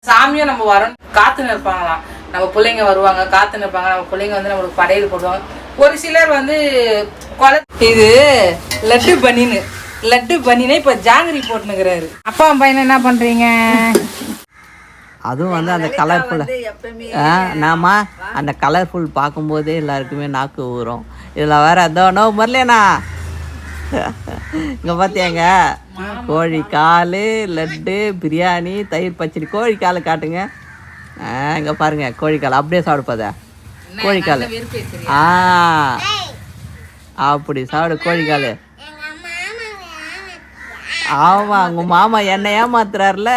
சாமியும் நம்ம வரோம் காத்துன்னு இருப்பாங்களாம். நம்ம பிள்ளைங்க வருவாங்க காத்துன்னு இருப்பாங்க. நம்ம பிள்ளைங்க வந்து நம்மளுக்கு படையல் போடுவாங்க. ஒரு சிலர் வந்து இது லட்டு பண்ணினே இப்போ ஜாங்கிரி போட்டுனுக்கிறாரு. அப்பா பையனை என்ன பண்றீங்க? அதுவும் வந்து அந்த கலர்ஃபுல் நாம அந்த கலர்ஃபுல் பார்க்கும்போதே எல்லாருக்குமே நாக்கு ஊறும். இதில் வேற அதோனோ வரலண்ணா இங்கே பார்த்தியாங்க கோழி கால் லட்டு பிரியாணி தயிர் பச்சடி. கோழி கால் காட்டுங்க. இங்கே பாருங்க கோழிக்கால் அப்படியே சாப்பிடுப்பத கோழிக்கால். அப்படி சாப்பிடு கோழிக்கால். ஆமாம் உங்கள் மாமா என்னை ஏமாத்துறாருல.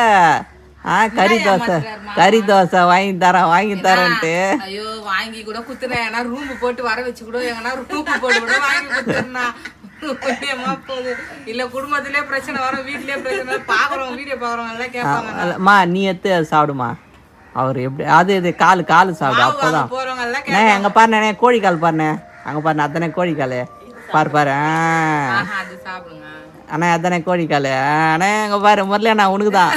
கறி தோசை வாங்கி தரேன்ட்டு. ஐயோ வாங்கி கூட குத்துறேன். ஏன்னா ரூம் போட்டு வர வச்சு கூட எங்கன்னா ரூம் போட்டு கூட வாங்கி குத்துறா போகுது. இல்ல குடும்பத்திலே பிரச்சனை வரும், வீட்லயே பிரச்சனை. பாக்குறவங்க வீடியோ பாக்குறவங்க எல்லாம் கேட்பாங்கம்மா நீ எடுத்து சாப்பிடுமா. அவர் எப்படி அது காலு சாப்பிடு. அப்போதான் போறவங்க எல்லாம் அங்க பாருண்ணே கோழிக்கால் பாருண்ணே. அங்க பாருண்ணே அத்தனை கோழிக்கால் பாரு. அது சாப்பிடுங்க அண்ணா அத்தனை கோழிக்கால். அண்ணே அங்க பாரு முதல்ல நான் உனக்கு தான்.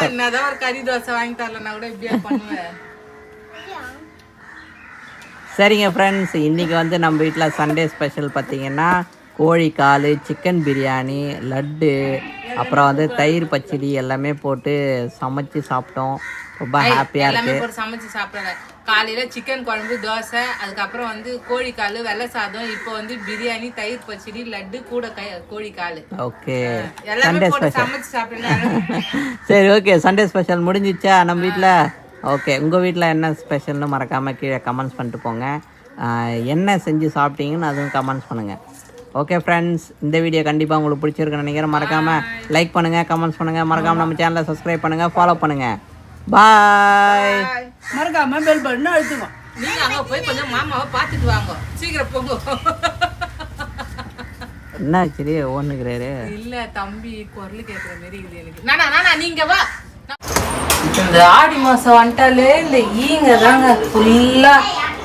என்னதான் ஒரு கறி தோசை வாங்கி தரலன்னா கூட இப்படியா பண்ணுவேன். சரிங்க ஃப்ரெண்ட்ஸ், இன்றைக்கி வந்து நம்ம வீட்டில் சண்டே ஸ்பெஷல் பார்த்திங்கன்னா கோழிக்கால், சிக்கன் பிரியாணி, லட்டு, அப்புறம் வந்து தயிர் பச்சடி எல்லாமே போட்டு சமைச்சு சாப்பிட்டோம். ரொம்ப ஹாப்பியாக இருக்குது. சமைச்சு சாப்பிட்றேன். காலையில் சிக்கன் குழம்பு, தோசை, அதுக்கப்புறம் வந்து கோழிக்கால், வெள்ளை சாதம், இப்போ வந்து பிரியாணி, தயிர் பச்சடி, லட்டு, கூட கோழிக்கால். ஓகே சண்டே ஸ்பெஷல் சமைச்சு சாப்பிட்றேன். சரி ஓகே, சண்டே ஸ்பெஷல் முடிஞ்சிச்சா நம்ம வீட்டில்? ஓகே, உங்கள் வீட்டில் என்ன ஸ்பெஷல்னு மறக்காமல் கீழே கமெண்ட்ஸ் பண்ணிட்டு போங்க. என்ன செஞ்சு சாப்பிட்டீங்கன்னு அதுவும் கமெண்ட்ஸ் பண்ணுங்கள். ஓகே ஃப்ரெண்ட்ஸ், இந்த வீடியோ கண்டிப்பாக உங்களுக்கு பிடிச்சிருக்குன்னு நினைக்கிறேன். மறக்காமல் லைக் பண்ணுங்கள், கமெண்ட்ஸ் பண்ணுங்கள், மறக்காமல் நம்ம சேனலை சப்ஸ்கிரைப் பண்ணுங்கள், ஃபாலோ பண்ணுங்கள். பாய். மறக்காம பெல் பட்டன் அழுத்துங்க. நீங்க அங்க போய் கொஞ்சம் மாமாவை பார்த்துட்டு வாங்க. சீக்கிரம் போங்க. என்ன சரி ஓடுனுக்கிறாரு? இல்ல தம்பி குரல் கேட்குற மாதிரி இருக்குது எனக்கு. நானா நீங்க வா. இந்த ஆடி மாசம் வந்துட்டாலே இந்த ஈங்க தாங்க ஃபுல்லா.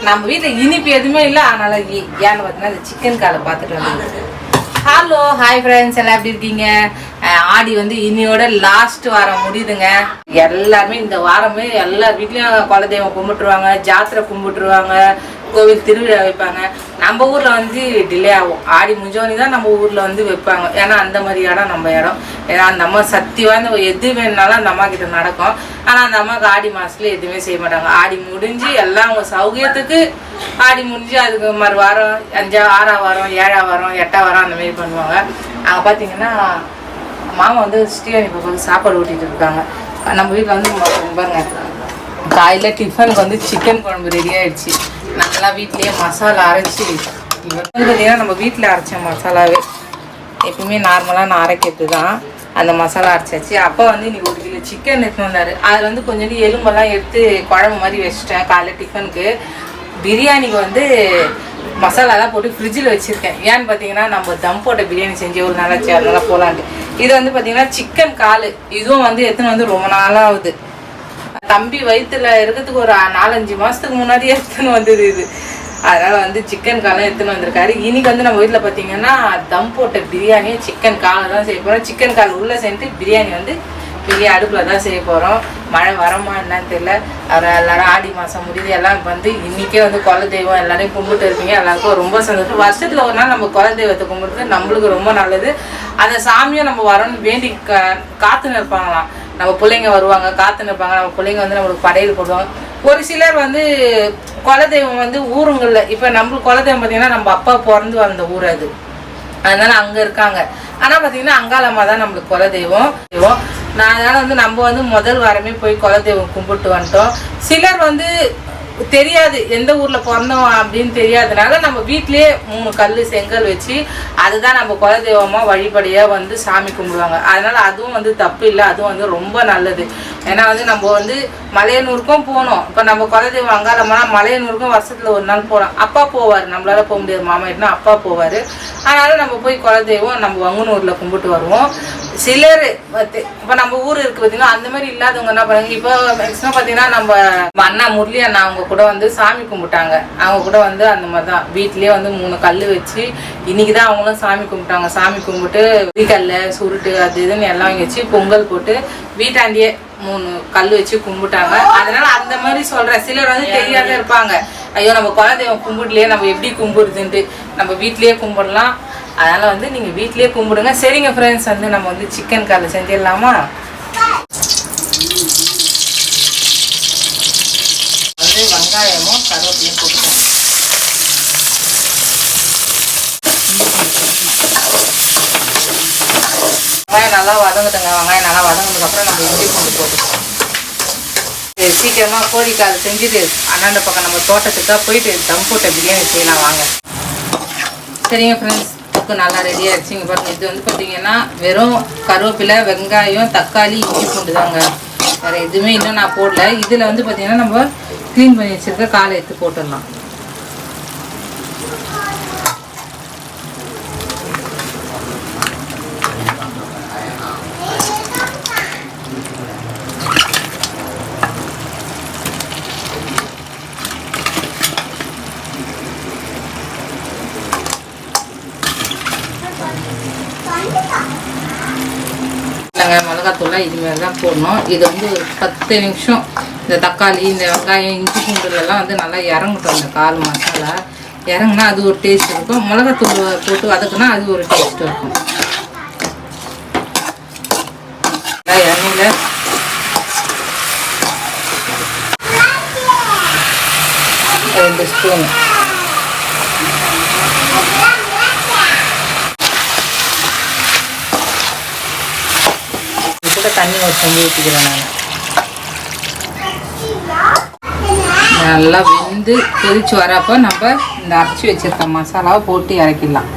நம்ம வீட்டுல இனிப்பு எதுவுமே இல்லை. அதனால ஏன்னு பார்த்தீங்கன்னா இந்த சிக்கன் காலை பார்த்துட்டு வந்து. ஹலோ ஹாய் ஃப்ரெண்ட்ஸ், எல்லாம் எப்படி இருக்கீங்க? ஆடி வந்து இன்னையோட லாஸ்ட் வாரம் முடியுதுங்க. எல்லாருமே இந்த வாரமே எல்லார் வீட்லயும் குலதெய்வம் கும்பிட்டுருவாங்க, ஜாத்திரை கும்பிட்டுருவாங்க, கோவில் திருவிழா வைப்பாங்க. நம்ம ஊர்ல வந்து டிலே ஆகும். ஆடி முடிஞ்சோனே தான் நம்ம ஊர்ல வந்து வைப்பாங்க. ஏன்னா அந்த மாதிரி இடம் நம்ம இடம். ஏன்னா அந்த அம்மா சக்தி வாய்ந்த எது வேணுனாலும் அந்த அம்மா கிட்ட நடக்கும். ஆனா அந்த அம்மாவுக்கு ஆடி மாசத்துல எதுவுமே செய்ய மாட்டாங்க. ஆடி முடிஞ்சு எல்லாம் அவங்க சௌகரியத்துக்கு ஆடி முடிஞ்சு அதுக்கு மறு வாரம் 5 6 வாரம் 7 வாரம் 8 வாரம் அந்த மாதிரி பண்ணுவாங்க. அங்கே பார்த்தீங்கன்னா மாமா வந்து ஸ்ரீவாணி பாப்பாவுக்கு சாப்பாடு ஊட்டிட்டு இருக்காங்க. நம்ம வீட்டில் வந்து பாருங்க காலையில் டிஃபனுக்கு வந்து சிக்கன் குழம்பு ரெடி ஆயிடுச்சு. நல்லா வீட்லேயே மசாலா அரைச்சி. இவர் வந்து பார்த்தீங்கன்னா நம்ம வீட்டில் அரைச்ச மசாலாவே எப்பவுமே நார்மலாக நான் அரைக்கிறது தான். அந்த மசாலா அரைச்சாச்சு. அப்போ வந்து இன்னைக்கு 1 கிலோ சிக்கன் எடுத்துன்னு வந்தார். அதில் வந்து கொஞ்சம் எலும்பெல்லாம் எடுத்து குழம்பு மாதிரி வச்சுட்டேன். காலையில் டிஃபனுக்கு. பிரியாணிக்கு வந்து மசாலாலாம் போட்டு ஃப்ரிட்ஜில் வச்சுருக்கேன். ஏன்னு பார்த்தீங்கன்னா நம்ம தம் போட்ட பிரியாணி செஞ்சு ஒரு நாளாச்சு, அதனால போகலான்ட்டு. இது வந்து பார்த்தீங்கன்னா சிக்கன் கால். இதுவும் வந்து எடுத்துன்னு வந்து ரொம்ப நாளாகுது. தம்பி வயிற்றுல இருக்கிறதுக்கு ஒரு 4-5 மாதத்துக்கு முன்னாடியே எடுத்துன்னு வந்தது இது. அதனால வந்து சிக்கன் காலம் எடுத்துன்னு வந்திருக்காரு. இன்னைக்கு வந்து நம்ம வீட்டில் பார்த்தீங்கன்னா தம் போட்ட பிரியாணியை சிக்கன் காலை தான் செய்ய போகிறோம். சிக்கன் கால் உள்ளே செஞ்சு பிரியாணி வந்து பெரிய அடுப்பில் தான் செய்ய போகிறோம். மழை வரமா என்னன்னு தெரியல. அவர் எல்லாரும் ஆடி மாதம் முடியுது. எல்லாம் வந்து இன்றைக்கே வந்து குலதெய்வம் எல்லாரையும் கும்பிட்டு இருப்பீங்க. எல்லாருக்கும் ரொம்ப சந்தோஷம். வருஷத்தில் ஒரு நாள் நம்ம குலதெய்வத்தை கும்பிடுறது நம்மளுக்கு ரொம்ப நல்லது. அந்த சாமியும் நம்ம வரணும்னு வேண்டி காத்துன்னு இருப்பாங்களாம். நம்ம பிள்ளைங்க வருவாங்க காத்துன்னு இருப்பாங்க. நம்ம பிள்ளைங்க வந்து நம்மளுக்கு படையல் போடுவாங்க. ஒரு சிலர் வந்து குலதெய்வம் வந்து ஊருங்களில் இப்போ நம்மளுக்கு குலதெய்வம் பார்த்தீங்கன்னா நம்ம அப்பா பிறந்து வந்த ஊர் அது. அதனால அங்கே இருக்காங்க. ஆனால் பார்த்தீங்கன்னா அங்காளம்மா தான் நம்மளுக்கு குலதெய்வம். நான் அதனால் வந்து நம்ம வந்து முதல் வாரமே போய் குலதெய்வம் கும்பிட்டு வந்துட்டோம். சிலர் வந்து தெரியாது எந்த ஊரில் பிறந்தோம் அப்படின்னு தெரியாதனால நம்ம வீட்லேயே 3 கல் செங்கல் வச்சு அதுதான் நம்ம குலதெய்வமாக வழிபடியாக வந்து சாமி கும்பிடுவாங்க. அதனால் அதுவும் வந்து தப்பு இல்லை. அதுவும் வந்து ரொம்ப நல்லது. ஏன்னா வந்து நம்ம வந்து மலையனூருக்கும் போகணும். இப்போ நம்ம குலதெய்வம் அங்காளம்னா மலையனூருக்கும் வருஷத்துல ஒரு நாள் போகலாம். அப்பா போவார், நம்மளால போக முடியாது, மாமா வீட்டுனா அப்பா போவார். அதனால நம்ம போய் குலதெய்வம் நம்ம வங்குனூர்ல கும்பிட்டு வருவோம். சிலர் இப்போ நம்ம ஊர் இருக்கு பார்த்தீங்கன்னா அந்த மாதிரி இல்லாதவங்க என்ன பண்ணுறாங்க, இப்போ மேக்ஸிமம் பார்த்தீங்கன்னா நம்ம அண்ணா முரளி அண்ணா அவங்க கூட வந்து சாமி கும்பிட்டாங்க. அவங்க கூட வந்து அந்த மாதிரி தான் வீட்லேயே வந்து 3 கல் வச்சு இன்னைக்கு தான் அவங்களும் சாமி கும்பிட்டாங்க. சாமி கும்பிட்டு வீக்கல்ல சுருட்டு அது இதுன்னு எல்லாம் வச்சு பொங்கல் போட்டு வீட்டாண்டியே 3 கல் வச்சு கும்பிட்டாங்க. அதனால அந்த மாதிரி சொல்கிறேன். சிலர் வந்து தெரியாத இருப்பாங்க, ஐயோ நம்ம குலதெய்வம் கும்பிடலையே நம்ம எப்படி கும்பிடுதுன்ட்டு. நம்ம வீட்லேயே கும்பிடலாம். அதனால் வந்து நீங்கள் வீட்லேயே கும்பிடுங்க. சரிங்க ஃப்ரெண்ட்ஸ், வந்து நம்ம வந்து சிக்கன் காலை செஞ்சிடலாமா? வந்து வெங்காயமும் கருவேப்பிலையும் போட்டுக்கலாம். வெங்காயம் நல்லா வதங்குதுங்க. வெங்காயம் நல்லா வதங்கினதுக்கப்புறம் நம்ம இஞ்சி பூண்டு போட்டுக்கலாம். சீக்கிரமாக கோழிக்கால் செஞ்சுட்டு அண்ணாண்ட பக்கம் நம்ம தோட்டத்துக்காக போயிட்டு தம் போட்ட பிரியாணி செய்யலாம் வாங்க. சரிங்க ஃப்ரெண்ட்ஸ், நல்லா ரெடி ஆயிடுச்சு. இங்கே பாருங்க, இது வந்து பார்த்தீங்கன்னா வெறும் கருவேப்பிலை, வெங்காயம், தக்காளி, இஞ்சி பூண்டு தாங்க. வேறு எதுவுமே இன்னும் நான் போடல. இதில் வந்து பார்த்தீங்கன்னா நம்ம க்ளீன் பண்ணி வச்சுருக்க காலை எடுத்து போட்டுடலாம். மிளகாத்தூள்லாம் இதுமாரி தான் போடணும். இது வந்து ஒரு 10 நிமிஷம் இந்த தக்காளி, இந்த வெங்காயம், இஞ்சி பூண்டுலாம் வந்து நல்லா இறங்கட்டும். இந்த கால் மசாலா இறங்குனா அது ஒரு டேஸ்ட் இருக்கும். மிளகாத்தூள் போட்டு வதக்குனா அது ஒரு டேஸ்ட் இருக்கும். எண்ணெயில் ரெண்டு ஸ்பூன் தண்ணி வச்சு ஊற்றிக்கிறேன். நான் நல்லா வெந்து கொதிச்சு வரப்போ நம்ம இந்த அரைச்சி வச்சிருக்க மசாலாவை போட்டு இறக்கிடலாம்.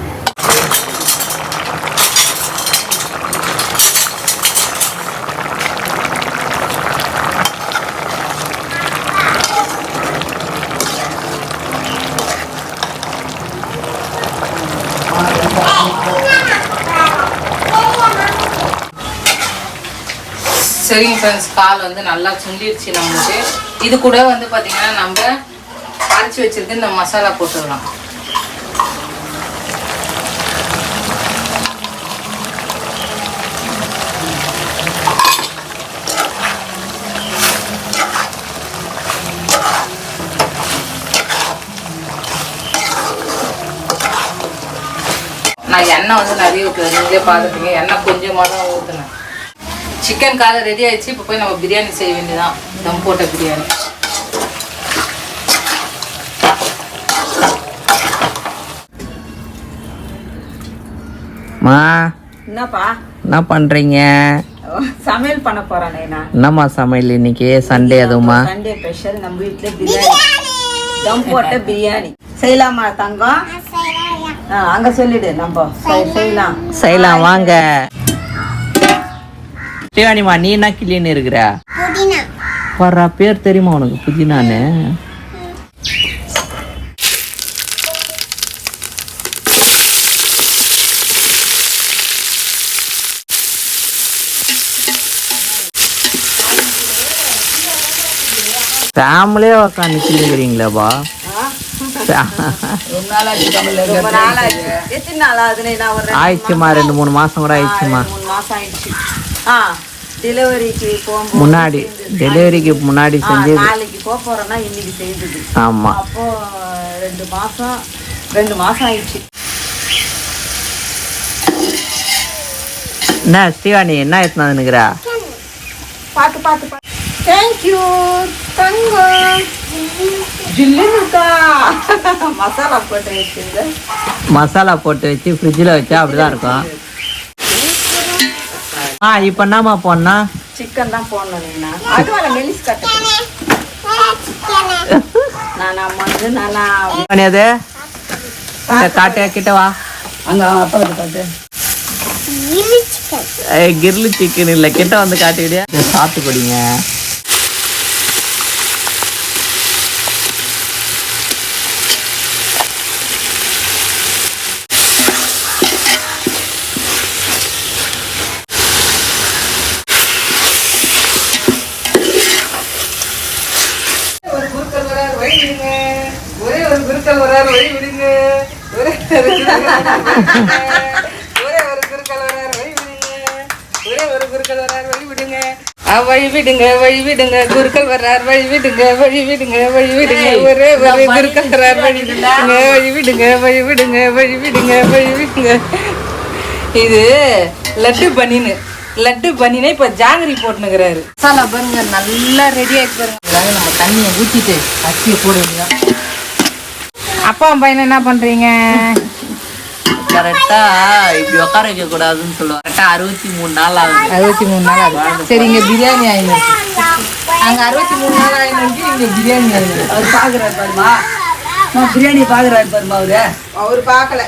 சரிங்க ஃப்ரெண்ட்ஸ், கால் வந்து நல்லா சுண்டிடுச்சு நம்மளுக்கு. இது கூட வந்து பார்த்தீங்கன்னா நம்ம அரைச்சி வச்சிருக்கு இந்த மசாலா போட்டுடலாம். நான் எண்ணெய் வந்து நிறைய ஊற்றுவேன், நீங்களே பார்த்துட்டீங்க. எண்ணெய் கொஞ்சமாக தான் ஊற்றுனேன். சிக்கன் காலை ரெடி ஆயிடுச்சு. இப்போ போய் நம்ம பிரியாணி செய்ய வேண்டியதான், தம் போட்ட பிரியாணி. மா என்னப்பா என்ன பண்றீங்க? சமையல் பண்ண போறேன். என்னம்மா சமையல் இன்னைக்கு? சண்டே அதுவுமா? சண்டே ஸ்பெஷல் நம்ம வீட்டுல பிரியாணி, தம் போட்ட பிரியாணி செய்யலாமா தங்கம்? அங்க சொல்லிடு, நம்ம செய்யலாம். செய்யலாம் வாங்க. சிவானிமா, நீ என்ன கிளின்னு இருக்கிற? வர்ற பேர் தெரியுமா உனக்கு? புதினான்னு. ஃபேமிலியே உட்காந்து கிளிக்கிறீங்களாப்பா? ஆயிடுச்சுமா, 2-3 மாசம் கூட ஆயிடுச்சுமா. முன்னாடி டெலிவரிக்கு முன்னாடி செஞ்சது. நாளைக்கு போறோம்னா இன்னைக்கு செய்தது. ஆமா, அப்போ 2 மாசம் ஆயிடுச்சு. என்ன ஸ்ரீவாணி, என்ன எத்தனாதுன்னுக்குறா? பாத்து தேங்க்யூ தங்கம். ஜில்லுக்கா மசாலா போட்டு வச்சுங்க. மசாலா போட்டு வச்சு ஃப்ரிட்ஜில் வச்சா அப்படிதான் இருக்கும். இப்போ என்னம்மா போடனா? சிக்கன் தான் போடணும். அதுவால மெலிஸ் கட்டு அது காட்டு கிட்ட வா. அங்க அப்பா காட்டு. கிரில்லு சிக்கன் இல்லை, கிட்ட வந்து காட்டிவிடியா? சாத்துக்குடிங்க. ஒரே ஒரு குருக்கள் வராரு, வழி விடுங்க. ஒரே ஒரு குருக்கள் வராரு, வழி விடுங்க. வழி விடுங்க, வழி விடுங்க, குருக்கள் வர்றார், வழி விடுங்க, வழி விடுங்க, வழி விடுங்க. ஒரே ஒரு குருக்கள் வர்றார், வழி விடுங்க, வழி விடுங்க, வழி விடுங்க, வழி விடுங்க, வழி விடுங்க. இது லட்டு பண்ணினே இப்ப ஜாங்கிரி போட்டுனுக்குறாரு. மசாலா பாருங்க நல்லா ரெடி ஆயிட்டு பாருங்க. நம்ம தண்ணியை ஊற்றிட்டு அரிசியை போடுவீங்க. அப்பா பையன் என்ன பண்றீங்க? கரெக்டா இப்படி உட்கார வைக்க கூடாதுன்னு சொல்லுவாங்க. கரெக்டா 63 நாள் ஆகுது. 63 நாள் ஆகுது. சரி, இங்க பிரியாணி ஆயிடும். அங்க 63 நாள் ஆயிடும், இங்க பிரியாணி ஆயிடும். அவர் பாக்குறாரு பாருமா, நான் பிரியாணி பாக்குறாரு பாருமா. அவரு பாக்கல.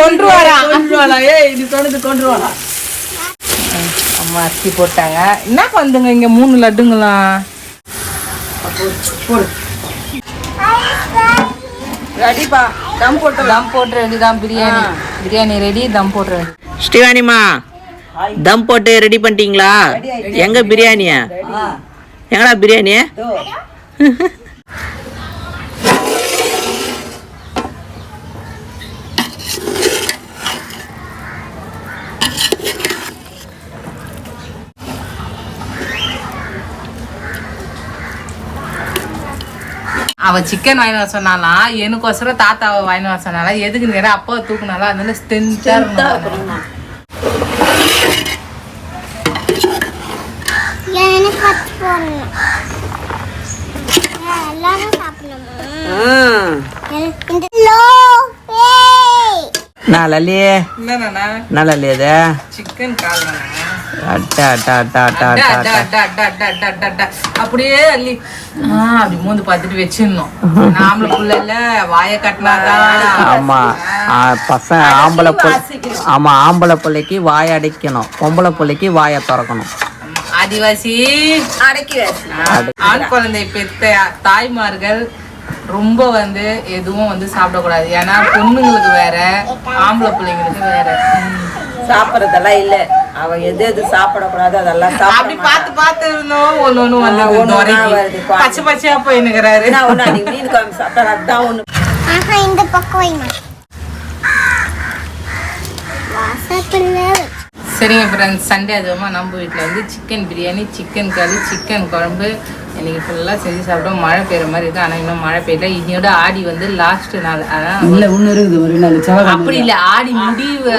கொண்டு வரா. இது தொடர்ந்து கொண்டு வரா. அம்மா அரிசி போட்டாங்க. என்ன வந்துங்க இங்க 3 லட்டுங்களா? போடு. ரெடிப்பா, தம் போட்டு வேண்டியதான். பிரியாணி ரெடி, தம் போட்டு ரெடி. ஸ்ரீவாணிமா, தம் போட்டு ரெடி பண்ணிட்டீங்களா? எங்க பிரியாணியா? எங்கடா பிரியாணி? அவ சிக்கன் வாங்கி வர சொன்னாலாம், எனக்கோசரம் தாத்தாவை வாங்கி வர சொன்னாலாம். எதுக்கு நேரம் அப்பாவை தூக்குனாலும் அதனால ஸ்ட்ரென்த்தா இருக்கணும். சிக்கன் கால் அப்படியே அள்ளி அப்படி மூந்து பார்த்துட்டு வச்சிடணும். நாமள புள்ள வாயை கட்டினாதான். ஆமா பசங்க ஆம்பளை பிள்ளைக்கு வாயை அடைக்கணும், பொம்பளை பிள்ளைக்கு வாயை திறக்கணும். ஆதிவாசி அடக்கிவாசி. ஆண் குழந்தை பெத்த தாய்மார்கள் ரொம்ப எதுவும் சாப்பிடக்கூடாது. ஏன்னா பொண்ணுங்களுக்கு வேற, ஆம்பளை பிள்ளைங்களுக்கு வேற. சாப்பிடறதெல்லாம் இல்ல. அவ எது சாப்பிடக்கூடாது அதெல்லாம் அப்படி பார்த்து இருந்தோம். ஒண்ணு பச்சை பச்சையா போயின்னுக்கிறாரு. மீன் குழம்பு சாப்பிட்டா ஒண்ணு. இந்த பக்கம் சரிங்க ஃப்ரெண்ட்ஸ், சண்டே அதுவுமா நம்ம வீட்டில் சிக்கன் பிரியாணி, சிக்கன் கறி, சிக்கன் குழம்பு இன்னைக்கு ஃபுல்லாக செஞ்சு சாப்பிட்டோம். மழை பெய்யுற மாதிரி இருக்குது, ஆனால் இன்னும் மழை பெய்யல. இன்னையோட ஆடி லாஸ்ட் நாள். அப்படி இல்லை, ஆடி முடிவு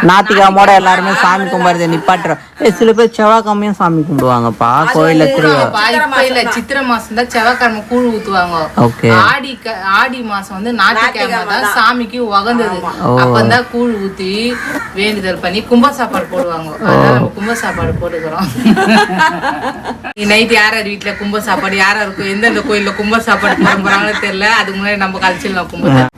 ஞாயிற்றுக்கிழமோட எல்லாருமே சாமி கும்பிடுறது நிப்பாட்டுறோம். சில பேர் செவ்வாய்க்கிழமையும் சாமி கும்பிடுவாங்கப்பா கோயில. இப்ப இல்ல, சித்திரை மாசம் தான் செவ்வாய்க்கிழமை கூழ் ஊத்துவாங்க. ஆடி மாசம் ஞாயிற்றுக்கிழமை தான் சாமிக்கு உகந்தது. அப்பந்தான் கூழ் ஊத்தி வேண்டுதல் பண்ணி கும்ப சாப்பாடு போடுவாங்க. அதனால நம்ம கும்ப சாப்பாடு போட்டுக்கிறோம். நைட் யார் யார் வீட்டுல கும்ப சாப்பாடு, யாரா இருக்கும், எந்தெந்த கோயில்ல கும்ப சாப்பாடு போட போறாங்கன்னு தெரியல. அதுக்கு முன்னாடி நம்ம கழிச்சிடலாம் கும்ப சாப்பாடு.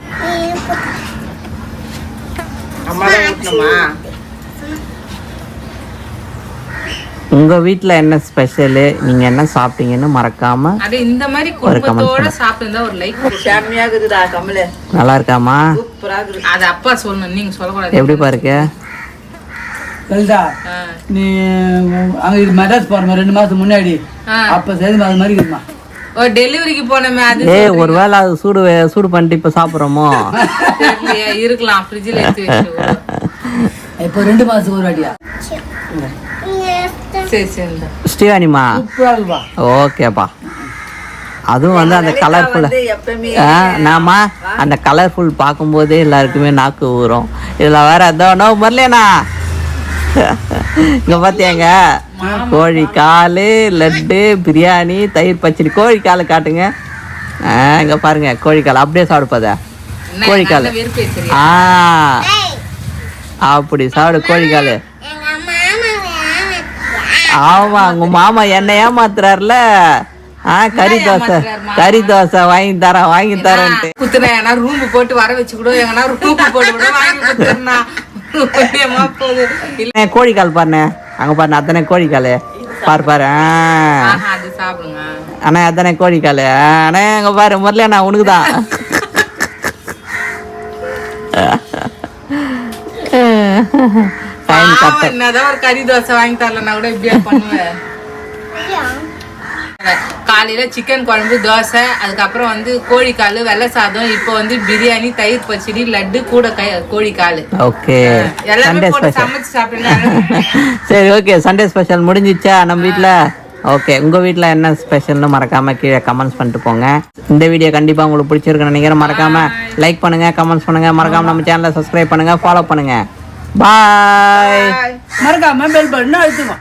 உங்க வீட்ல என்ன ஸ்பெஷல், நீங்க என்ன சாப்பிட்டீங்கன்னு மறக்காம அது இந்த மாதிரி குடும்பத்தோட சாப்பிட்டா ஒரு லைக். செம்மையா இருக்குடா கமல. நல்லா இருக்காமா? சூப்பரா இருக்கு. அது அப்பா சொல்லணும், நீங்க சொல்லக்கூடாது. எப்படி பாருங்க கல்டா, நீ அங்க மெட்ராஸ் போறமா 2 மாசத்துக்கு முன்னாடி, அப்ப செய்து அது மாதிரி இருக்குமா? ஒரு டெலிவரிக்கு போனமே அது. ஒருவேளை அது சூடு பண்ணிட்டு இப்ப சாப்பிடுறோமோ இருக்கலாம். ஃப்ரிட்ஜ்ல எடுத்து வச்சு இப்போ 2 மாசத்துக்கு ஒரு வாட்டியா? சரி சரி ஸ்ரீவாணிமா, ஓகேப்பா. அதுவும் அந்த கலர்ஃபுல் நாம அந்த கலர்ஃபுல் பார்க்கும்போதே எல்லாருக்குமே நாக்கு ஊறும். இதுல வேற எதோ வரலனா இங்க பாத்தியாங்க, கோழி காலு, லட்டு, பிரியாணி, தயிர் பச்சடி. கோழி காலு காட்டுங்க. இங்க பாருங்க, கோழி கால் அப்படியே சாப்பிடுப்பத. கோழி காலு அப்படி சாப்பிடு கோழி காலு. ஆமா, உங்க மாமா என்ன ஏமாத்துறாருல. கறி தோசை வாங்கி தரேன்ட்டு குத்துனா ரூம் போட்டு வர வச்சு கூட, எங்கன்னா ரூம் போட்டு கூட வாங்கி கொடுத்துருந்தா ஒரேமா போகுது இல்ல கோழிக்கால் பாருண்ணே அங்கே பாருண்ணே அத்தனை கோழிக்கால் பாரு ஆஹா அது சாப்பிடுங்க அண்ணா அத்தனை கோழிக்கால் அண்ணே அங்கே பாரு முரளி அண்ணா உனக்கு தான் என்னதான் ஒரு கறி தோசை வாங்கி தரலன்னா கூட இப்படியா பண்ணுவேன் காலையில சிக்கன் குழம்பு தோசை அதுக்கப்புறம் வந்து கோழிக்கால் வெள்ளை சாதம் இப்போ வந்து பிரியாணி தயிர் பச்சடி லட்டு கூட கோழிக்கால் ஓகே எல்லாமே சண்டே போட்டு ஸ்பெஷல் சமைச்சு சாப்பிடுங்க சரி ஓகே சண்டே ஸ்பெஷல் முடிஞ்சிச்சா நம்ம வீட்டில் ஓகே உங்கள் வீட்டில் என்ன ஸ்பெஷல்னு மறக்காமல் கீழே கமெண்ட்ஸ் பண்ணிட்டு போங்க இந்த வீடியோ கண்டிப்பாக உங்களுக்கு பிடிச்சிருக்குன்னு நினைக்கிறேன் மறக்காமல் லைக் பண்ணுங்கள் கமெண்ட்ஸ் பண்ணுங்கள் மறக்காமல் நம்ம சேனலை சப்ஸ்கிரைப் பண்ணுங்கள் ஃபாலோ பண்ணுங்கள் பாய் மறக்காம பெல் பட்டன் அழுத்துங்க.